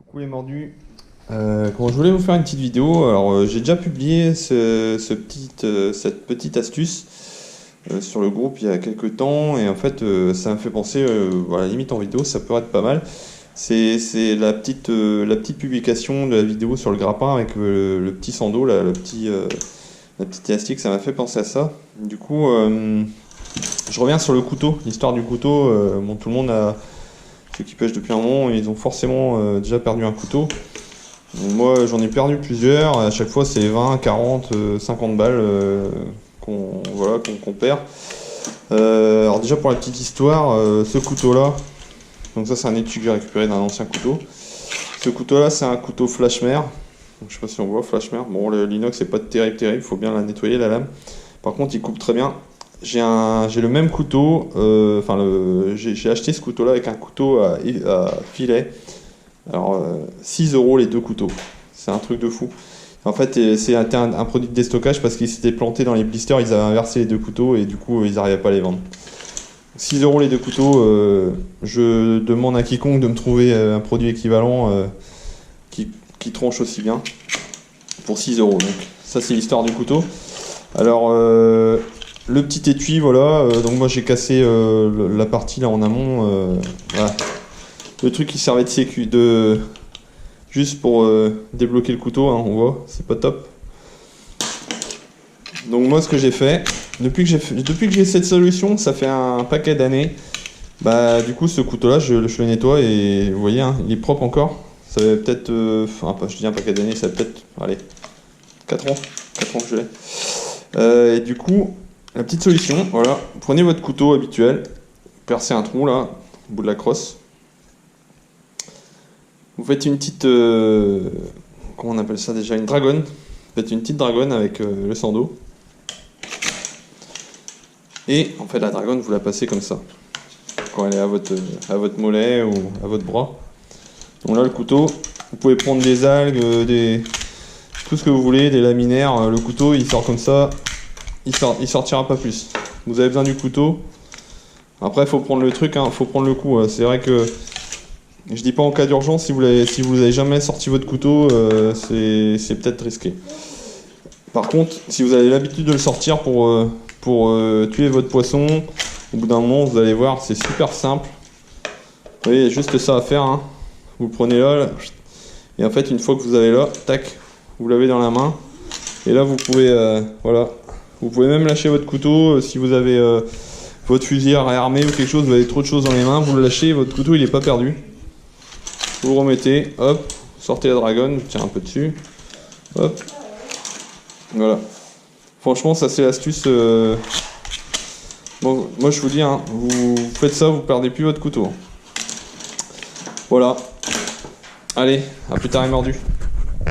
Coucou les mordus. Quand je voulais vous faire une petite vidéo, alors j'ai déjà publié cette petite astuce sur le groupe il y a quelques temps et en fait ça me fait penser, voilà, limite en vidéo ça peut être pas mal. C'est la petite publication de la vidéo sur le grappin avec le petit sando, là, la petite élastique, ça m'a fait penser à ça. Du coup, je reviens sur le couteau, l'histoire du couteau. Bon, tout le monde a... Ceux qui pêchent depuis un moment, ils ont forcément déjà perdu un couteau. Donc moi j'en ai perdu plusieurs, à chaque fois c'est 20, 40, 50 balles qu'on perd. Alors déjà pour la petite histoire, ce couteau là, donc ça c'est un étui que j'ai récupéré d'un ancien couteau. Ce couteau là c'est un couteau Flashmer, donc, je sais pas si on voit Flashmer, bon l'inox c'est pas terrible, faut bien la nettoyer la lame. Par contre il coupe très bien. J'ai le même couteau, j'ai acheté ce couteau là avec un couteau à filet. Alors 6 € les deux couteaux, c'est un truc de fou. En fait c'est un produit de déstockage parce qu'ils s'étaient plantés dans les blisters, ils avaient inversé les deux couteaux et du coup ils n'arrivaient pas à les vendre. 6 € les deux couteaux, je demande à quiconque de me trouver un produit équivalent qui tronche aussi bien pour 6 €. Donc ça c'est l'histoire du couteau. Alors le petit étui, voilà, donc moi j'ai cassé la partie là en amont, voilà. Le truc qui servait de sécu, juste pour débloquer le couteau, hein, on voit, c'est pas top. Donc moi ce que j'ai fait, depuis que j'ai cette solution, ça fait un paquet d'années, bah du coup ce couteau là je le nettoie et vous voyez, hein, il est propre encore. Ça fait peut-être, je dis un paquet d'années, ça fait peut-être, allez, 4 ans que je l'ai. Et du coup, la petite solution, voilà, prenez votre couteau habituel, percez un trou là, au bout de la crosse. Vous faites une petite, comment on appelle ça déjà, une dragonne. Vous faites une petite dragonne avec le sando. Et en fait la dragonne, vous la passez comme ça, quand elle est à votre mollet ou à votre bras. Donc là le couteau, vous pouvez prendre des algues, tout ce que vous voulez, des laminaires. Le couteau il sort comme ça, il sortira pas plus. Vous avez besoin du couteau. Après il faut prendre le truc, hein, faut prendre le coup. C'est vrai que je dis pas en cas d'urgence, si vous avez jamais sorti votre couteau, c'est peut-être risqué. Par contre, si vous avez l'habitude de le sortir pour tuer votre poisson, au bout d'un moment, vous allez voir, c'est super simple. Vous voyez, il y a juste ça à faire, hein. Vous prenez là, et en fait, une fois que vous avez là, tac, vous l'avez dans la main. Et là, vous pouvez, voilà, vous pouvez même lâcher votre couteau. Si vous avez votre fusil réarmé ou quelque chose, vous avez trop de choses dans les mains, vous le lâchez, votre couteau, il n'est pas perdu. Vous le remettez, hop, sortez la dragonne, tiens un peu dessus, hop, voilà. Franchement, ça c'est l'astuce. Bon, moi je vous dis, hein, vous faites ça, vous perdez plus votre couteau. Voilà. Allez, à plus tard les mordus.